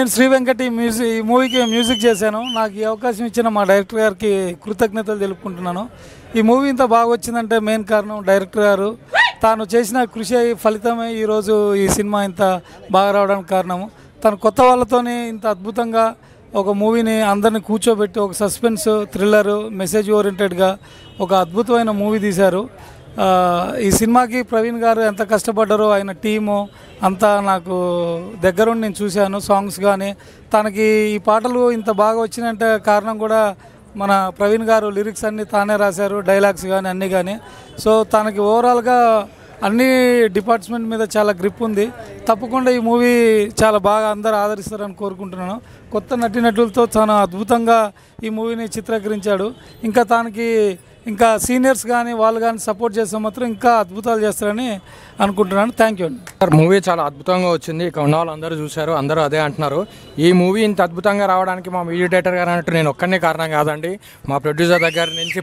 నేను శ్రీ వెంకటి ఈ మూవీకి మ్యూజిక్ చేశాను. నాకు ఈ అవకాశం ఇచ్చిన మా డైరెక్టర్ గారికి కృతజ్ఞతలు తెలుపుకుంటున్నాను. ఈ మూవీ ఇంత బాగా వచ్చిందంటే మెయిన్ కారణం డైరెక్టర్ గారు. తాను చేసిన కృషి ఫలితమే ఈరోజు ఈ సినిమా ఇంత బాగా రావడానికి కారణము. తను కొత్త వాళ్ళతోనే ఇంత అద్భుతంగా ఒక మూవీని అందరిని కూర్చోబెట్టి ఒక సస్పెన్స్ థ్రిల్లర్ మెసేజ్ ఓరియంటెడ్గా ఒక అద్భుతమైన మూవీ తీశారు. ఈ సినిమాకి ప్రవీణ్ గారు ఎంత కష్టపడ్డారో ఆయన టీము అంతా నాకు దగ్గరుండి నేను చూశాను. సాంగ్స్ కానీ తనకి ఈ పాటలు ఇంత బాగా వచ్చినంటే కారణం కూడా మన ప్రవీణ్ గారు లిరిక్స్ అన్నీ తానే రాశారు, డైలాగ్స్ కానీ అన్నీ కానీ. సో తనకి ఓవరాల్గా అన్ని డిపార్ట్మెంట్ మీద చాలా గ్రిప్ ఉంది. తప్పకుండా ఈ మూవీ చాలా బాగా అందరూ ఆదరిస్తారని కోరుకుంటున్నాను. కొత్త నటీనటులతో చాలా అద్భుతంగా ఈ మూవీని చిత్రీకరించాడు. ఇంకా తనకి ఇంకా సీనియర్స్ కానీ వాళ్ళు కానీ సపోర్ట్ చేస్తే మాత్రం ఇంకా అద్భుతాలు చేస్తారని అనుకుంటున్నాను. థ్యాంక్ యూ అండి. మూవీ చాలా అద్భుతంగా వచ్చింది. ఇక్కడ ఉన్న వాళ్ళు అందరూ చూశారు, అందరూ అదే అంటున్నారు. ఈ మూవీ ఇంత అద్భుతంగా రావడానికి మా మీడియేటర్ గారు అన్నట్టు నేను ఒక్కనే కారణం కాదండి. మా ప్రొడ్యూసర్ దగ్గర నుంచి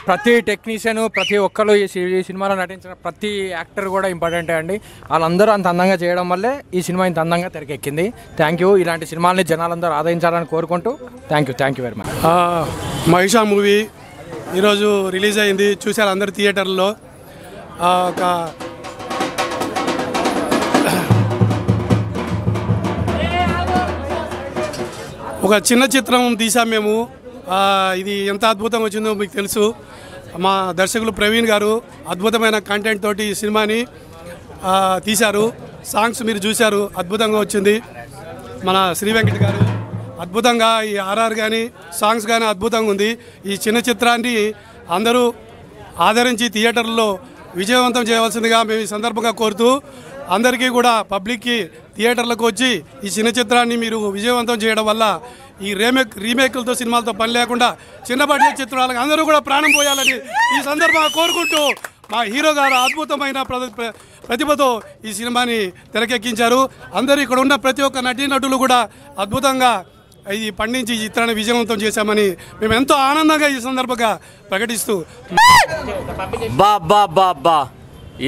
ప్రతి టెక్నీషియన్ ప్రతి ఒక్కరు ఈ సినిమాలో నటించిన ప్రతి యాక్టర్ కూడా ఇంపార్టెంటే అండి. వాళ్ళందరూ అంత అందంగా చేయడం వల్లే ఈ సినిమా ఇంత అందంగా తెరకెక్కింది. Thank you. ఇలాంటి సినిమాలని జనాలందరూ ఆదరించాలని కోరుకుంటూ thank you very much. Mahisha movie ఈరోజు రిలీజ్ అయింది, చూశారు అందరు థియేటర్లో. ఒక చిన్న చిత్రం తీసాం మేము. ఇది ఎంత అద్భుతంగా వచ్చిందో మీకు తెలుసు. మా దర్శకులు ప్రవీణ్ గారు అద్భుతమైన కంటెంట్ తోటి ఈ సినిమాని తీశారు. సాంగ్స్ మీరు చూశారు, అద్భుతంగా వచ్చింది. మన శ్రీ వెంకట్ గారు అద్భుతంగా ఈ ఆర్ఆర్ కానీ సాంగ్స్ కానీ అద్భుతంగా ఉంది. ఈ చిన్న చిత్రాన్ని అందరూ ఆదరించి థియేటర్లో విజయవంతం చేయవలసిందిగా మేము ఈ సందర్భంగా కోరుతూ అందరికీ కూడా పబ్లిక్కి థియేటర్లకు వచ్చి ఈ చిన్న చిత్రాన్ని మీరు విజయవంతం చేయడం వల్ల ఈ రీమేక్లతో సినిమాలతో పని లేకుండా చిన్న బడ్జెట్ చిత్రాలకు అందరూ కూడా ప్రాణం పోయాలని ఈ సందర్భంగా కోరుకుంటూ మా హీరో గారు అద్భుతమైన ప్రతిభతో ఈ సినిమాని తెరకెక్కించారు. అందరూ ఇక్కడ ఉన్న ప్రతి ఒక్క నటీనటులు కూడా అద్భుతంగా ఇది పండించి ఈ చిత్రాన్ని విజయవంతం చేశామని మేము ఎంతో ఆనందంగా ఈ సందర్భంగా ప్రకటిస్తూ బా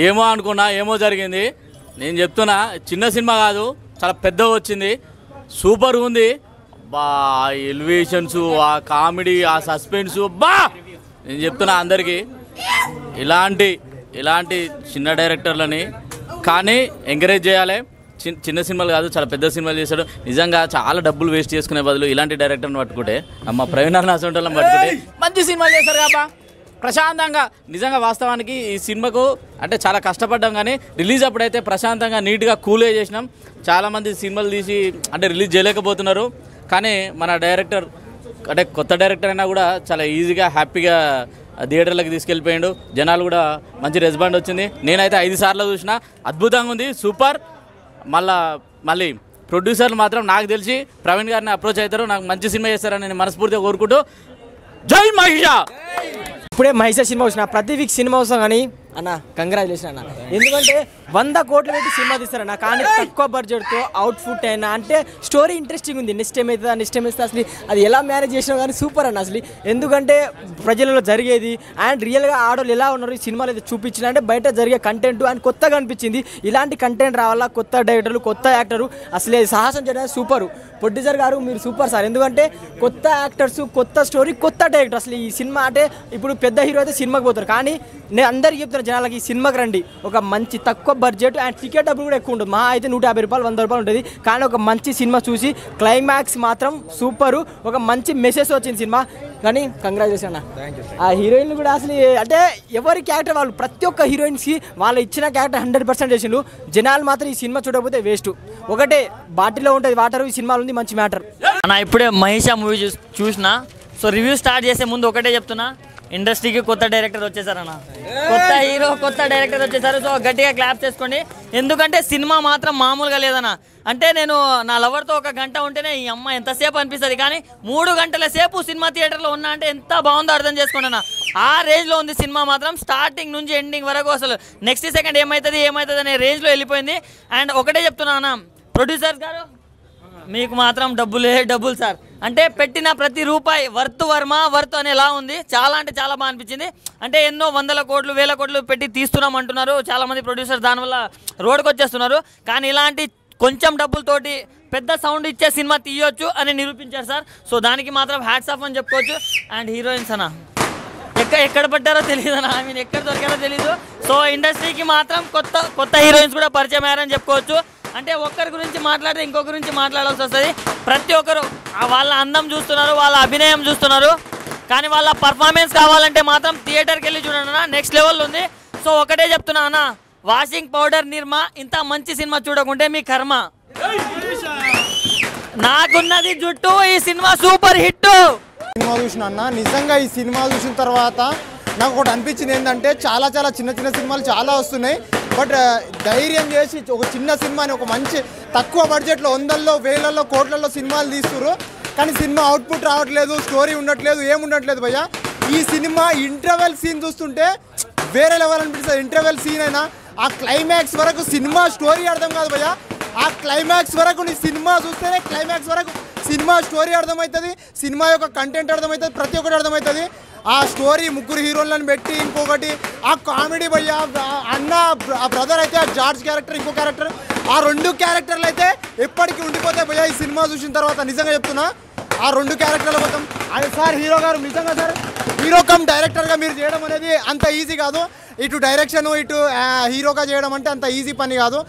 ఏమో అనుకున్నా, ఏమో జరిగింది. నేను చెప్తున్నా, చిన్న సినిమా కాదు, చాలా పెద్దగా వచ్చింది, సూపర్ ఉంది. బా ఎలివేషన్స్, ఆ కామెడీ, ఆ సస్పెన్స్, బా నేను చెప్తున్నా అందరికీ ఇలాంటి చిన్న డైరెక్టర్లని కానీ ఎంకరేజ్ చేయాలి. చిన్న సినిమాలు కాదు, చాలా పెద్ద సినిమాలు చేశాడు. నిజంగా చాలా డబ్బులు వేస్ట్ చేసుకునే బదులు ఇలాంటి డైరెక్టర్ని పట్టుకుంటే, అమ్మ ప్రవీణ్ అసంటోళ్ళని పట్టుకుంటే మంచి సినిమాలు చేశారు కాబా ప్రశాంతంగా. నిజంగా వాస్తవానికి ఈ సినిమాకు అంటే చాలా కష్టపడ్డాం, కానీ రిలీజ్ అప్పుడైతే ప్రశాంతంగా నీట్గా కూల్గా చేసినాం. చాలామంది సినిమాలు తీసి అంటే రిలీజ్ చేయలేకపోతున్నారు, కానీ మన డైరెక్టర్ అంటే కొత్త డైరెక్టర్ అయినా కూడా చాలా ఈజీగా హ్యాపీగా థియేటర్లకు తీసుకెళ్ళిపోయాడు. జనాలు కూడా మంచి రెస్పాండ్ వచ్చింది. నేనైతే 5 సార్లు చూసిన, అద్భుతంగా ఉంది, సూపర్. మళ్ళీ ప్రొడ్యూసర్లు మాత్రం నాకు తెలిసి ప్రవీణ్ గారిని అప్రోచ్ అవుతారు, నాకు మంచి సినిమా చేస్తారని నేను మనస్ఫూర్తిగా కోరుకుంటూ జై మహిషా. ఇప్పుడే మహిషా సినిమా వచ్చిన ప్రతి వీక్ సినిమా వస్తాం కానీ అన్న కంగ్రాచులేషన్ అన్న. ఎందుకంటే 100 కోట్లు పెట్టి సినిమా తీస్తారన్న, కానీ తక్కువ బడ్జెట్తో అవుట్పుట్ అయినా అంటే స్టోరీ ఇంట్రెస్టింగ్ ఉంది. నెక్స్ట్ టైం అవుతుంది అసలు అది ఎలా మేనేజ్ చేసినా కానీ సూపర్ అన్న అసలు. ఎందుకంటే ప్రజలలో జరిగేది అండ్ రియల్గా ఆడోళ్ళు ఎలా ఉన్నారు ఈ సినిమాలో అయితే చూపించిన అంటే బయట జరిగే కంటెంట్ అండ్ కొత్తగా అనిపించింది. ఇలాంటి కంటెంట్ రావాలా, కొత్త డైరెక్టర్లు కొత్త యాక్టరు అసలు సాహసం చేయడానికి సూపరు. ప్రొడ్యూసర్ గారు మీరు సూపర్ సార్. ఎందుకంటే కొత్త యాక్టర్స్, కొత్త స్టోరీ, కొత్త డైరెక్టర్. అసలు ఈ సినిమా అంటే ఇప్పుడు పెద్ద హీరో అయితే సినిమాకి పోతారు, కానీ నేను అందరికీ చెప్తున్నా జనాలకి ఈ సినిమాకి రండి. ఒక మంచి తక్కువ బడ్జెట్ అండ్ టికెట్ డబ్బులు కూడా ఎక్కువ ఉంటుంది. మా అయితే 150 రూపాయలు 100 రూపాయలు ఉంటుంది, కానీ ఒక మంచి సినిమా చూసి క్లైమాక్స్ మాత్రం సూపరు. ఒక మంచి మెసేజ్ వచ్చింది సినిమా. కానీ కంగ్రాచులేషన్ అన్న. ఆ హీరోయిన్లు కూడా అసలు అంటే ఎవరి క్యారెక్టర్ వాళ్ళు ప్రతి ఒక్క హీరోయిన్స్కి వాళ్ళు ఇచ్చిన క్యారెక్టర్ 100% చేసిండు. జనాలు మాత్రం ఈ సినిమా చూడకపోతే వేస్ట్. ఒకటే బాటిల్లో ఉంటుంది వాటర్, ఈ సినిమాలో ఉంది మంచి మ్యాటర్ అన్న. ఇప్పుడే మహిషా మూవీ చూసిన. సో రివ్యూ స్టార్ట్ చేసే ముందు ఒకటే చెప్తున్నా, ఇండస్ట్రీకి కొత్త డైరెక్టర్ వచ్చేసారన్న, కొత్త హీరో కొత్త డైరెక్టర్ వచ్చేసారు. సో గట్టిగా క్లాప్ చేసుకోండి, ఎందుకంటే సినిమా మాత్రం మామూలుగా లేదన్న. అంటే నేను నా లవర్తో 1 గంట ఉంటేనే ఈ అమ్మ ఎంతసేపు అనిపిస్తుంది, కానీ 3 గంటల సేపు సినిమా థియేటర్లో ఉన్నా అంటే ఎంత బాగుందో అర్థం చేసుకోండి అన్న. ఆ రేంజ్లో ఉంది సినిమా మాత్రం, స్టార్టింగ్ నుంచి ఎండింగ్ వరకు అసలు నెక్స్ట్ సెకండ్ ఏమవుతుంది అనే రేంజ్లో వెళ్ళిపోయింది. అండ్ ఒకటే చెప్తున్నా అన్న, ప్రొడ్యూసర్స్ గారు మీకు మాత్రం డబ్బులు సార్. అంటే పెట్టిన ప్రతి రూపాయి వర్త్ అనేలా ఉంది. చాలా అంటే చాలా బాగా అనిపించింది. అంటే ఎన్నో 100 కోట్లు 1000 కోట్లు పెట్టి తీస్తున్నాం అంటున్నారు చాలామంది ప్రొడ్యూసర్స్, దానివల్ల రోడ్కి వచ్చేస్తున్నారు. కానీ ఇలాంటి కొంచెం డబ్బులతోటి పెద్ద సౌండ్ ఇచ్చే సినిమా తీయొచ్చు అని నిరూపించారు సార్. సో దానికి మాత్రం హ్యాట్స్ ఆఫ్ అని చెప్పుకోవచ్చు. అండ్ హీరోయిన్స్ అన్న ఎక్కడ పడ్డారో తెలియదు అన్న, ఐ మీన్ ఎక్కడ దొరికారో తెలీదు. సో ఇండస్ట్రీకి మాత్రం కొత్త హీరోయిన్స్ కూడా పరిచయం అయ్యారని చెప్పుకోవచ్చు. అంటే ఒక్కరి గురించి మాట్లాడితే ఇంకొకరి గురించి మాట్లాడాల్సి వస్తుంది. ప్రతి ఒక్కరు వాళ్ళ అందం చూస్తున్నారు, వాళ్ళ అభినయం చూస్తున్నారు, కానీ వాళ్ళ పర్ఫార్మెన్స్ కావాలంటే మాత్రం థియేటర్కి వెళ్ళి చూడండి అన్న, నెక్స్ట్ లెవెల్ ఉంది. సో ఒకటే చెప్తున్నా అన్న, వాషింగ్ పౌడర్ నిర్మా ఇంత మంచి సినిమా చూడకుంటే మీ కర్మ. నాకున్నది జుట్టు, ఈ సినిమా సూపర్ హిట్. సినిమా చూసిన అన్న, నిజంగా ఈ సినిమా చూసిన తర్వాత నాకు ఒకటి అనిపించింది ఏంటంటే చాలా చిన్న సినిమాలు చాలా వస్తున్నాయి. బట్ ధైర్యం చేసి ఒక చిన్న సినిమాని ఒక మంచి తక్కువ బడ్జెట్లో 100ల్లో 1000ల్లో కోట్లలో సినిమాలు తీస్తున్నారు, కానీ సినిమా అవుట్పుట్ రావట్లేదు, స్టోరీ ఉండట్లేదు, ఏముండట్లేదు భయ్య. ఈ సినిమా ఇంటర్వెల్ సీన్ చూస్తుంటే వేరే లెవెల్ అనిపిస్తుంది. ఇంటర్వెల్ సీన్ అయినా ఆ క్లైమాక్స్ వరకు సినిమా స్టోరీ అర్థం కాదు భయ్య. ఆ క్లైమాక్స్ వరకు నీ సినిమా చూస్తేనే క్లైమాక్స్ వరకు సినిమా స్టోరీ అర్థమవుతుంది, సినిమా యొక్క కంటెంట్ అర్థమవుతుంది, ప్రతి ఒక్కటి అర్థమవుతుంది. ఆ స్టోరీ ముగ్గురు హీరోలను పెట్టి ఇంకొకటి ఆ కామెడీ భయ్య, అన్న ఆ బ్రదర్ అయితే ఆ జార్జ్ క్యారెక్టర్, ఇంకో క్యారెక్టర్, ఆ 2 క్యారెక్టర్లు అయితే ఎప్పటికీ ఉండిపోతాయి భయ్య. ఈ సినిమా చూసిన తర్వాత నిజంగా చెప్తున్నా, ఆ 2 క్యారెక్టర్ల మొత్తం అది సార్ హీరో గారు నిజంగా సార్ హీరో కమ్ డైరెక్టర్గా మీరు చేయడం అనేది అంత ఈజీ కాదు. ఇటు డైరెక్షన్ ఇటు హీరోగా చేయడం అంటే అంత ఈజీ పని కాదు.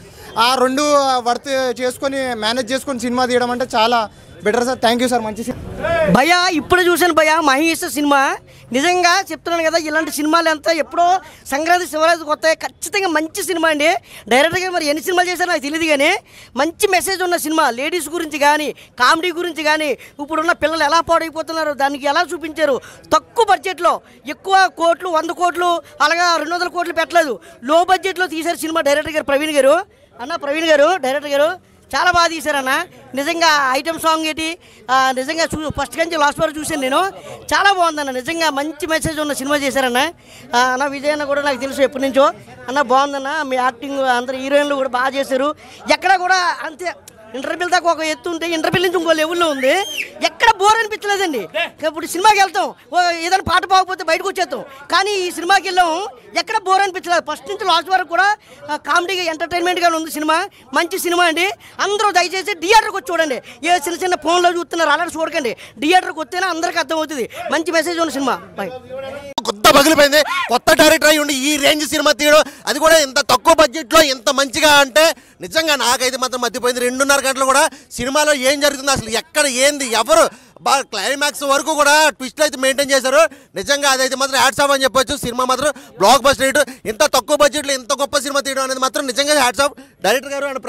ఆ 2 వర్త్ చేసుకొని మేనేజ్ చేసుకొని సినిమా తీయడం అంటే చాలా better sir. Thank you sir. మంచి భయ్యా ఇప్పుడు చూశాను భయ్యా మహేష్ సినిమా. నిజంగా చెప్తున్నాను కదా, ఇలాంటి సినిమాలు అంతా ఎప్పుడో సంక్రాంతి శివరాత్రికి వస్తాయి. ఖచ్చితంగా మంచి సినిమా అండి. డైరెక్ట్గా మరి ఎన్ని సినిమాలు చేశారో నాకు తెలియదు, కానీ మంచి మెసేజ్ ఉన్న సినిమా. లేడీస్ గురించి కానీ కామెడీ గురించి కానీ ఇప్పుడున్న పిల్లలు ఎలా పాడైపోతున్నారు దానికి ఎలా చూపించారు. తక్కువ బడ్జెట్లో ఎక్కువ కోట్లు 100 కోట్లు అలాగా 200 కోట్లు పెట్టలేదు, లో బడ్జెట్లో తీశారు సినిమా డైరెక్టర్ గారు ప్రవీణ్ గారు. ప్రవీణ్ గారు డైరెక్టర్ గారు చాలా బాగా తీశారన్న. నిజంగా ఐటమ్ సాంగ్ ఏంటి నిజంగా ఫస్ట్ నుంచి లాస్ట్ వరకు చూశాను నేను. చాలా బాగుందన్న, నిజంగా మంచి మెసేజ్ ఉన్న సినిమా చేశారన్న. అన్న విజయ్ అన్న కూడా నాకు తెలుసు ఎప్పటి నుంచో. అన్న బాగుందన్న, మీ యాక్టింగ్ అందరు హీరోయిన్లు కూడా బాగా చేశారు. ఎక్కడ కూడా అంతే ఇంటర్వ్యూల దాకా ఒక ఎత్తు ఉంటే ఇంటర్వ్యూ నుంచి ఇంకో లెవెల్లో ఉంది. ఎక్కడ బోర్ అనిపించలేదండి. ఇప్పుడు సినిమాకి వెళ్తాం, ఏదైనా పాట బాగపోతే బయటకు వచ్చేస్తాం, కానీ ఈ సినిమాకి వెళ్ళాం ఎక్కడ బోర్ అనిపించలేదు. ఫస్ట్ నుంచి లాస్ట్ వరకు కూడా కామెడీగా ఎంటర్టైన్మెంట్గా ఉంది సినిమా. మంచి సినిమా అండి. అందరూ దయచేసి థియేటర్కి వచ్చి చూడండి. ఏ చిన్న ఫోన్లో చూస్తున్నారు అలాంటి చూడకండి, థియేటర్కి వస్తేనే అందరికీ అర్థమవుతుంది. మంచి మెసేజ్ ఉన్న సినిమా. బాయ్. కొత్త పగిలిపోయింది, కొత్త డైరెక్టర్ అయ్యి ఉండి ఈ రేంజ్ సినిమా తీయడం, అది కూడా ఇంత తక్కువ బడ్జెట్లో ఇంత మంచిగా అంటే నిజంగా నాకైతే మాత్రం మర్చిపోయింది. 2.5 గంటలు కూడా సినిమాలో ఏం జరుగుతుంది, అసలు ఎక్కడ ఏంది ఎవరు బాగా క్లైమాక్స్ వరకు కూడా ట్విస్ట్లు అయితే మెయింటైన్ చేశారు. నిజంగా అదైతే మాత్రం హ్యాట్స్ ఆఫ్ అని చెప్పొచ్చు. సినిమా మాత్రం బ్లాక్ బస్టర్ హిట్. ఇంత తక్కువ బడ్జెట్లో ఇంత గొప్ప సినిమా తీయడం అనేది మాత్రం నిజంగా హ్యాట్స్ ఆఫ్. డైరెక్టర్ గారు అండ్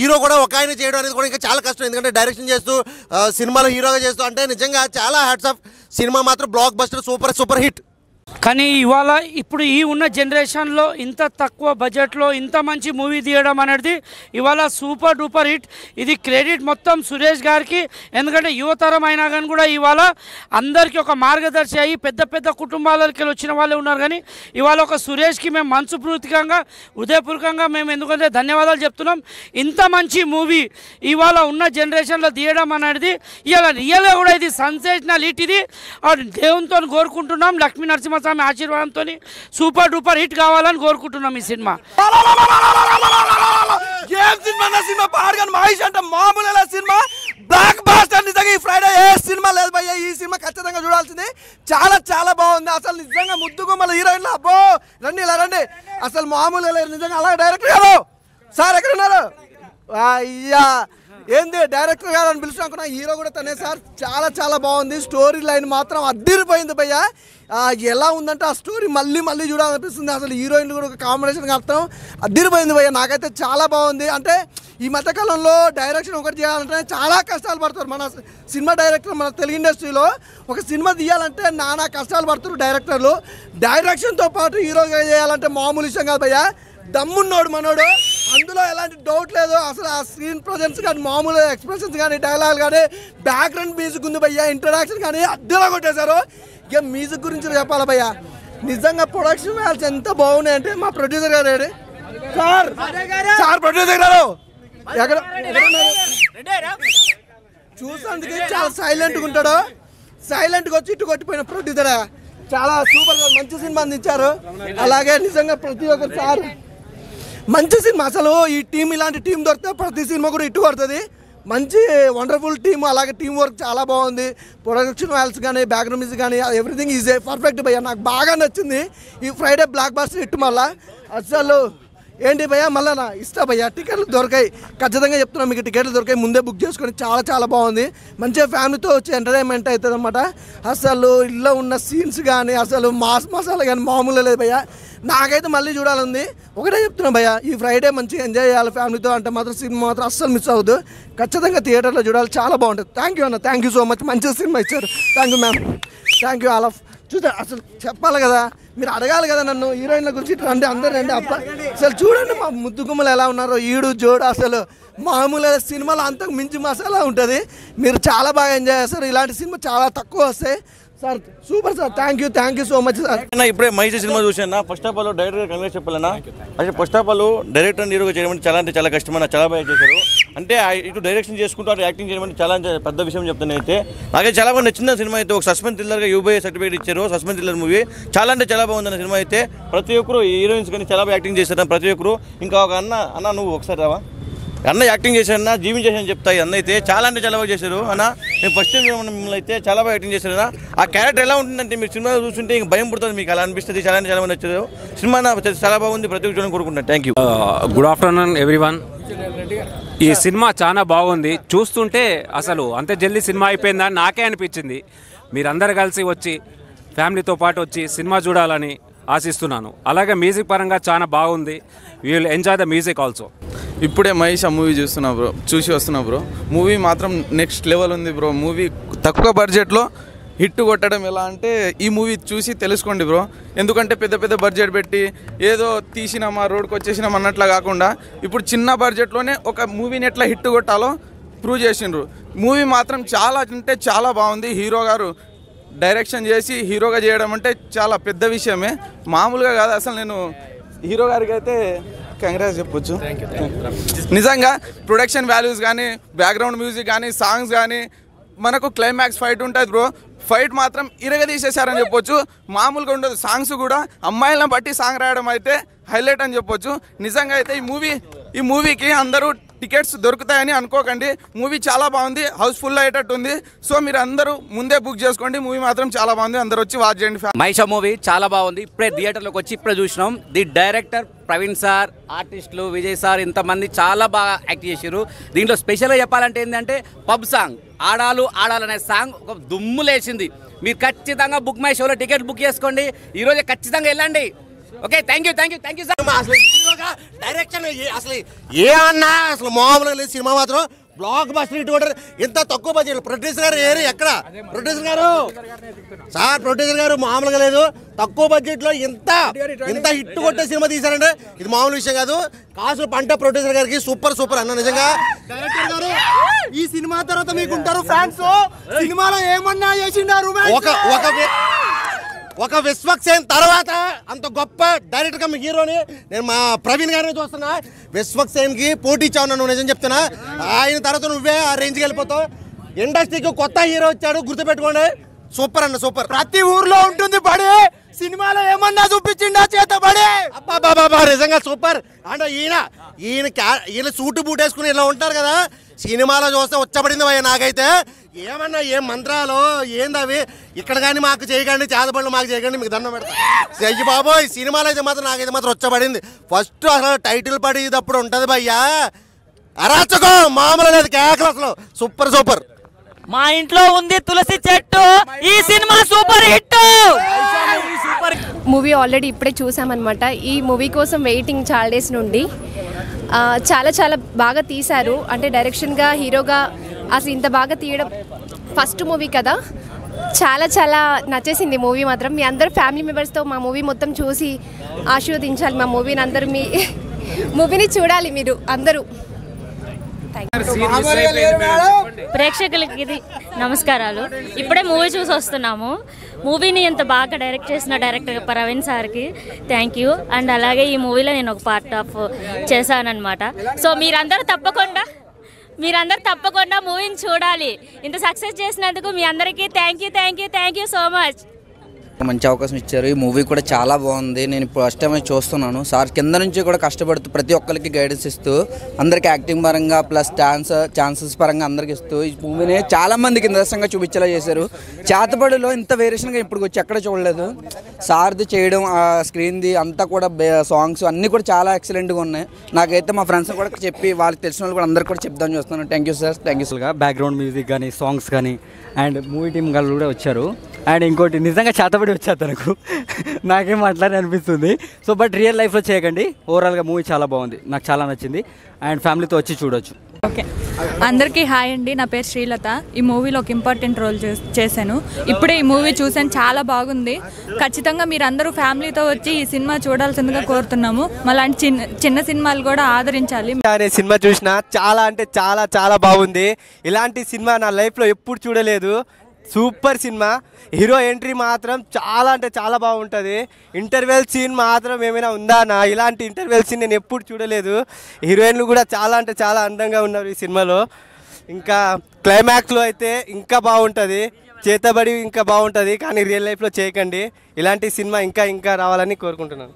హీరో కూడా ఒక ఆయన చేయడం అనేది కూడా ఇంకా చాలా కష్టం, ఎందుకంటే డైరెక్షన్ చేస్తూ సినిమాలో హీరోగా చేస్తూ అంటే నిజంగా చాలా హ్యాట్స్ ఆఫ్. సినిమా మాత్రం బ్లాక్ బస్టర్ సూపర్ హిట్. కానీ ఇవాళ ఇప్పుడు ఈ ఉన్న జనరేషన్లో ఇంత తక్కువ బడ్జెట్లో ఇంత మంచి మూవీ తీయడం అనేది ఇవాళ సూపర్ డూపర్ హిట్. ఇది క్రెడిట్ మొత్తం సురేష్ గారికి. ఎందుకంటే యువతరం అయినా కానీ కూడా ఇవాళ అందరికీ ఒక మార్గదర్శి అయ్యి పెద్ద కుటుంబాలకి వచ్చిన వాళ్ళే ఉన్నారు. కానీ ఇవాళ ఒక సురేష్కి మేము మనసుపూర్తికంగా హృదయపూర్వకంగా మేము ఎందుకంటే ధన్యవాదాలు చెప్తున్నాం. ఇంత మంచి మూవీ ఇవాళ ఉన్న జనరేషన్లో తీయడం అనేది ఇవాళ రియల్గా కూడా ఇది సెన్సేషనల్ హిట్. ఇది దేవునితో కోరుకుంటున్నాం, లక్ష్మీ నరసింహస్వామి ఆశీర్వాదంతో సూపర్ డూపర్ హిట్ కావాలని కోరుకుంటున్నాం. ఈ సినిమా సినిమా పాడగానే మహేష్ అంటే మామూలు సినిమా బ్లాక్ బాస్టర్. నిజంగా ఈ ఫ్రైడే ఏ సినిమా లేదు భయ్య, ఈ సినిమా ఖచ్చితంగా చూడాల్సింది. చాలా బాగుంది. అసలు నిజంగా ముద్దుగుమ్మల హీరోయిన్లు అబ్బో రండి ఇలా రండి, అసలు మామూలు లేదు నిజంగా. అలాగే డైరెక్టర్ గారు సార్ ఎక్కడ ఉన్నారు? అయ్యా ఏంది డైరెక్టర్ గారు అని పిలుచుకున్నా, హీరో కూడా తనే సార్. చాలా బాగుంది. స్టోరీ లైన్ మాత్రం అద్దిరిపోయింది భయ్య. ఎలా ఉందంటే ఆ స్టోరీ మళ్ళీ చూడాలనిపిస్తుంది. అసలు హీరోయిన్లు కూడా ఒక కాంబినేషన్ అర్థం అద్దిరిపోయింది భయ్య. నాకైతే చాలా బాగుంది. అంటే ఈ మధ్యకాలంలో డైరెక్షన్ ఒకటి చేయాలంటే చాలా కష్టాలు పడతారు మన సినిమా డైరెక్టర్. మన తెలుగు ఇండస్ట్రీలో ఒక సినిమా తీయాలంటే నానా కష్టాలు పడుతారు డైరెక్టర్లు. డైరెక్షన్తో పాటు హీరోగా చేయాలంటే మామూలు విషయం కాదు భయ్య. దమ్మున్నోడు మనోడు, అందులో ఎలాంటి డౌట్ లేదు. అసలు ఆ స్క్రీన్ ప్రజెన్స్ కానీ మామూలు ఎక్స్ప్రెషన్స్ కానీ డైలాగ్ కానీ బ్యాక్గ్రౌండ్ మ్యూజిక్ ఉంది భయ్య, ఇంట్రడక్షన్ కానీ అద్దెలా కొట్టేశారు. ఇక మ్యూజిక్ గురించి చెప్పాలి భయ్య, నిజంగా ప్రొడక్షన్ వాల్యూస్ ఎంత బాగున్నాయి అంటే మా ప్రొడ్యూసర్ గారు సార్ ప్రొడ్యూసర్ గారు ఎక్కడ చూసేందుకు చాలా సైలెంట్గా ఉంటాడు. సైలెంట్గా వచ్చి ఇటు కొట్టిపోయిన ప్రొడ్యూసర్ చాలా సూపర్గా మంచి సినిమా అందించారు. అలాగే నిజంగా ప్రతి ఒక్కరు సార్ మంచి సినిమా. అసలు ఈ టీం ఇలాంటి టీం దొరికితే ప్రతి సినిమా కూడా ఇట్టు కొడుతుంది. మంచి వండర్ఫుల్ టీమ్, అలాగే టీం వర్క్ చాలా బాగుంది. ప్రొడక్షన్ వాల్స్ కానీ బ్యాక్గ్రౌండ్ మ్యూజిక్ కానీ ఎవ్రీథింగ్ ఈజ్ పర్ఫెక్ట్ భయ్యా. నాకు బాగా నచ్చింది ఈ ఫ్రైడే బ్లాక్ బాస్టర్ హిట్. మళ్ళా అసలు ఏంటి భయ్యా, మళ్ళీ నా ఇస్తా భయ్యా. టికెట్లు దొరికాయి, ఖచ్చితంగా చెప్తున్నా మీకు టికెట్లు దొరికాయి. ముందే బుక్ చేసుకొని చాలా చాలా బాగుంది. మంచిగా ఫ్యామిలీతో వచ్చి ఎంటర్టైన్మెంట్ అవుతుంది అన్నమాట. అసలు ఇల్లు ఉన్న సీన్స్ కానీ అసలు మాస్ మసాలా కానీ మామూలు లేదు భయ్యా. నాకైతే మళ్ళీ చూడాలంది. ఒకటే చెప్తున్నా భయ్యా, ఈ ఫ్రైడే మంచిగా ఎంజాయ్ చేయాలి ఫ్యామిలీతో అంటే మాత్రం సినిమా మాత్రం అస్సలు మిస్ అవ్వద్దు. ఖచ్చితంగా థియేటర్లో చూడాలి, చాలా బాగుంటుంది. థ్యాంక్ యూ అన్న, థ్యాంక్ యూ సో మచ్. మంచి సినిమా ఇచ్చారు. Thank you ma'am, thank you all of. చూస్తే అసలు చెప్పాలి కదా, మీరు అడగాలి కదా నన్ను హీరోయిన్ల గురించి. రండి అందరు రండి అప్ప. అసలు చూడండి మా ముద్దుగుమ్మలు ఎలా ఉన్నారో, ఈడు జోడు అసలు మామూలు సినిమాలో అంతకు మించి మసాలా ఉంటుంది. మీరు చాలా బాగా ఎంజాయ్ చేస్తారు. ఇలాంటి సినిమా చాలా తక్కువ వస్తాయి sir. Super sir, thank you so much sir. ఇప్పుడే మహేష్ సినిమా చూసాను. First of all director congrats చెప్పాలన్నా. అసలు ఫస్ట్ ఆఫ్ ఆల్ డైరెక్టర్ హీరోగా చేయడం అంటే చాలా కష్టమన్నా, చాలా బాగా చేశారు. అంటే ఇటు డైరెక్షన్ చేసుకుంటూ అటు యాక్టింగ్ చేయడం అంటే చాలా పెద్ద విషయం చెప్తాను. అయితే నాకైతే చాలా బాగా నచ్చిన సినిమా. అయితే ఒక సస్పెన్స్ థ్రిల్లర్గా యూబీఐ సర్టిఫికేట్ ఇచ్చారు. సస్పెన్స్ థ్రిల్లర్ మూవీ చాలా అంటే చాలా బాగుందన్న సినిమా. అయితే ప్రతి ఒక్కరు హీరోయిన్స్ కానీ చాలా బాగా యాక్టింగ్ చేశారు ప్రతి ఒక్కరు. ఇంకా ఒక అన్న నువ్వు ఒకసారి రావా, అన్న యాక్టింగ్ చేశారన్న, జీవించేసాను చెప్తాయి. అన్న అయితే చాలా అంటే చాలా బాగా చేశారు అన్న. నేను ఫస్ట్ టైం మిమ్మల్ని అయితే చాలా బాగా యాక్టింగ్ చేశారు అన్న. ఆ క్యారెక్టర్ ఎలా ఉంటుందంటే మీరు సినిమా చూస్తుంటే ఇంక భయం పుడుతుంది, మీకు అలా అనిపిస్తుంది. చాలా అంటే చాలా బాగా నచ్చారు సినిమా. చాలా బాగుంది, ప్రతి ఒక్కరు కోరుకుంటున్నాను. Thank you. Good afternoon everyone. ఈ సినిమా చాలా బాగుంది. చూస్తుంటే అసలు అంత జల్దీ సినిమా అయిపోయిందని నాకే అనిపించింది. మీరందరూ కలిసి వచ్చి ఫ్యామిలీతో పాటు వచ్చి సినిమా చూడాలని ఆశిస్తున్నాను. అలాగే మ్యూజిక్ పరంగా చాలా బాగుంది. We will enjoy the music also. ఇప్పుడే మహేష్ మూవీ చూసి వస్తున్నా బ్రో. మూవీ మాత్రం నెక్స్ట్ లెవెల్ ఉంది బ్రో. మూవీ తక్కువ బడ్జెట్లో హిట్ కొట్టడం ఎలా అంటే ఈ మూవీ చూసి తెలుసుకోండి బ్రో. ఎందుకంటే పెద్ద బడ్జెట్ పెట్టి ఏదో తీసినామా రోడ్కి వచ్చేసినాం అన్నట్లా కాకుండా ఇప్పుడు చిన్న బడ్జెట్లోనే ఒక మూవీని ఎట్లా హిట్ కొట్టాలో ప్రూవ్ చేసిండ్రు. మూవీ మాత్రం చాలా అంటే చాలా బాగుంది. హీరో గారు డైరెక్షన్ చేసి హీరోగా చేయడం అంటే చాలా పెద్ద విషయమే, మామూలుగా కాదు. అసలు నేను హీరో గారికి అయితే కంగ్రాట్స్ చెప్పొచ్చు. నిజంగా ప్రొడక్షన్ వాల్యూస్ కానీ బ్యాక్గ్రౌండ్ మ్యూజిక్ కానీ సాంగ్స్ కానీ మనకు క్లైమాక్స్ ఫైట్ ఉంటుంది బ్రో. ఫైట్ మాత్రం ఇరగదీసేశారని చెప్పొచ్చు, మామూలుగా ఉండదు. సాంగ్స్ కూడా అమ్మాయిలను బట్టి సాంగ్ రాయడం అయితే హైలైట్ అని చెప్పొచ్చు. నిజంగా అయితే ఈ మూవీకి అందరూ టికెట్స్ దొరుకుతాయని అనుకోకండి. మూవీ చాలా బాగుంది, హౌస్ఫుల్ అయ్యేటట్టు ఉంది. సో మీరు అందరూ ముందే బుక్ చేసుకోండి. మూవీ మాత్రం చాలా బాగుంది, అందరూ వచ్చి వాచ్ చేయండి. మహేష్ మూవీ చాలా బాగుంది. ఇప్పుడే థియేటర్లోకి వచ్చి ఇప్పుడే చూసినాం. ది డైరెక్టర్ ప్రవీణ్ సార్, ఆర్టిస్టులు విజయ్ సార్, ఇంతమంది చాలా బాగా యాక్ట్ చేశారు. దీంట్లో స్పెషల్గా చెప్పాలంటే ఏంటంటే పబ్ సాంగ్ ఆడాలనే సాంగ్ ఒక దుమ్ము లేచింది. మీరు ఖచ్చితంగా బుక్ మై షోలో టికెట్ బుక్ చేసుకోండి. ఈరోజే ఖచ్చితంగా వెళ్ళండి. Okay, thank you sir. Direction అసలు ఏ అన్నా అసలు మామూలుగా లేదు. సినిమా మాత్రం బ్లాక్ బస్టర్ హిట్ కొట్టారు. ఎంత తక్కువ బడ్జెట్. ప్రొడ్యూసర్ గారు ఎక్కడ ప్రొడ్యూసర్ గారు సార్, ప్రొడ్యూసర్ గారు మామూలుగా లేదు. తక్కువ బడ్జెట్లో ఇంత హిట్ కొట్టే సినిమా తీశారంటే ఇది మామూలు విషయం కాదు. కాసు పంట ప్రొడ్యూసర్ గారికి సూపర్ అన్న. నిజంగా డైరెక్టర్ గారు ఈ సినిమా తర్వాత మీకుంటారు ఫ్యాన్స్. సినిమాలో ఏమన్నా చేసిండారు ఒక విశ్వక్సేన్ తర్వాత అంత గొప్ప డైరెక్టర్గా మీ హీరోని నేను మా ప్రవీణ్ గారిని చూస్తున్నా. విశ్వక్సేన్కి పోటీ ఇచ్చావు నువ్వు, నిజం చెప్తున్నా. ఆయన తర్వాత నువ్వే ఆ రేంజ్కి వెళ్ళిపోతావు. ఇండస్ట్రీకి కొత్త హీరో వచ్చాడు, గుర్తుపెట్టుకోండి. సూపర్ అన్న, సూపర్. ప్రతి ఊర్లో ఉంటుంది బడి. సినిమాలో ఏమన్నా చూపించిండా చేతబడి. అబ్బా నిజంగా సూపర్. అంటే ఈయన సూటు బూట్ వేసుకుని ఇలా ఉంటారు కదా, సినిమాలో చూస్తే వచ్చబడింది భయ్య. నాకైతే ఏమన్నా ఏం మంత్రాలు ఏంది అవి. ఇక్కడ కానీ మాకు చేయకండి, చేతబడులు మాకు చేయకండి, మీకు దండం పెడతా. అయ్యి బాబోయ్, సినిమాలో అయితే మాత్రం నాకైతే మాత్రం వచ్చబడింది. ఫస్ట్ అసలు టైటిల్ పడేటప్పుడు ఉంటుంది భయ్యా, అరాచకం మామూలు లేదు, కేకలు అసలు సూపర్. మా ఇంట్లో ఉంది తులసి చెట్టు. ఈ cinema super hit. Movie already ఇప్పుడే చూసామన్నమాట. ఈ మూవీ కోసం వెయిటింగ్ చాలా డేస్ నుండి. చాలా బాగా తీశారు. అంటే డైరెక్షన్గా, హీరోగా అసలు ఇంత బాగా తీయడం ఫస్ట్ మూవీ కదా. చాలా నచ్చేసింది మూవీ మాత్రం. మీ అందరు ఫ్యామిలీ మెంబర్స్తో మా మూవీ మొత్తం చూసి ఆశీర్వదించాలి. మా మూవీని అందరూ మీ మూవీని చూడాలి మీరు అందరూ. ప్రేక్షకులకి ఇది నమస్కారాలు. ఇప్పుడే మూవీ చూసి వస్తున్నాము. మూవీని ఎంత బాగా డైరెక్ట్ చేసిన డైరెక్టర్ ప్రవీణ్ సార్కి థ్యాంక్ యూ. అండ్ అలాగే ఈ మూవీలో నేను ఒక పార్ట్ ఆఫ్ చేశానన్నమాట. సో మీరందరూ తప్పకుండా మూవీని చూడాలి. ఇంత సక్సెస్ చేసినందుకు మీ అందరికీ థ్యాంక్ యూ సో మచ్. మంచి అవకాశం ఇచ్చారు. ఈ మూవీ కూడా చాలా బాగుంది. నేను ఇప్పుడు ఫస్ట్ టైం చూస్తున్నాను. సార్ కింద నుంచి కూడా కష్టపడుతూ ప్రతి ఒక్కరికి గైడెన్స్ ఇస్తూ అందరికి యాక్టింగ్ పరంగా ప్లస్ ఛాన్సెస్ పరంగా అందరికి ఇస్తూ ఈ మూవీని చాలా మందికి నిదర్శనంగా చూపించేలా చేశారు. చేతబడిలో ఇంత వేరియేషన్గా ఇప్పుడు వచ్చి ఎక్కడ చూడలేదు. సార్ది చేయడం ఆ స్క్రీన్ది అంతా కూడా సాంగ్స్ అన్నీ కూడా చాలా ఎక్సలెంట్గా ఉన్నాయి. నాకైతే మా ఫ్రెండ్స్ కూడా చెప్పి వాళ్ళకి తెలిసిన వాళ్ళు కూడా అందరికి కూడా చెప్దామని చూస్తున్నాను. Thank you sir. Thank you sir. Background music కానీ సాంగ్స్ కానీ అండ్ మూవీ టీమ్ వాళ్ళు కూడా వచ్చారు. అండ్ ఇంకోటి నిజంగా చేతబడి వచ్చారు తనకు నాకేం మాట్లాడి అనిపిస్తుంది. సో బట్ రియల్ లైఫ్లో చేయకండి. ఓవరాల్గా మూవీ చాలా బాగుంది, నాకు చాలా నచ్చింది. అండ్ ఫ్యామిలీతో వచ్చి చూడొచ్చు. ఓకే, అందరికీ హాయ్ అండి. నా పేరు శ్రీలత. ఈ మూవీలో ఒక ఇంపార్టెంట్ రోల్ చేశాను. ఇప్పుడే ఈ మూవీ చూసాను, చాలా బాగుంది. ఖచ్చితంగా మీరు అందరూ ఫ్యామిలీతో వచ్చి ఈ సినిమా చూడాల్సిందిగా కోరుతున్నాము. మళ్ళీ చిన్న సినిమాలు కూడా ఆదరించాలి. అనే సినిమా చూసిన చాలా అంటే చాలా చాలా బాగుంది. ఇలాంటి సినిమా నా లైఫ్లో ఎప్పుడు చూడలేదు. Super cinema. హీరో ఎంట్రీ మాత్రం చాలా అంటే చాలా బాగుంటుంది. ఇంటర్వెల్ సీన్ మాత్రం ఏమైనా ఉందా నా ఇలాంటి ఇంటర్వెల్ సీన్ నేను ఎప్పుడు చూడలేదు. హీరోయిన్లు కూడా చాలా అంటే చాలా అందంగా ఉన్నారు ఈ సినిమాలో. ఇంకా క్లైమాక్స్లో అయితే ఇంకా బాగుంటుంది. చేతబడి ఇంకా బాగుంటుంది. కానీ రియల్ లైఫ్లో చేయకండి. ఇలాంటి సినిమా ఇంకా ఇంకా రావాలని కోరుకుంటున్నాను.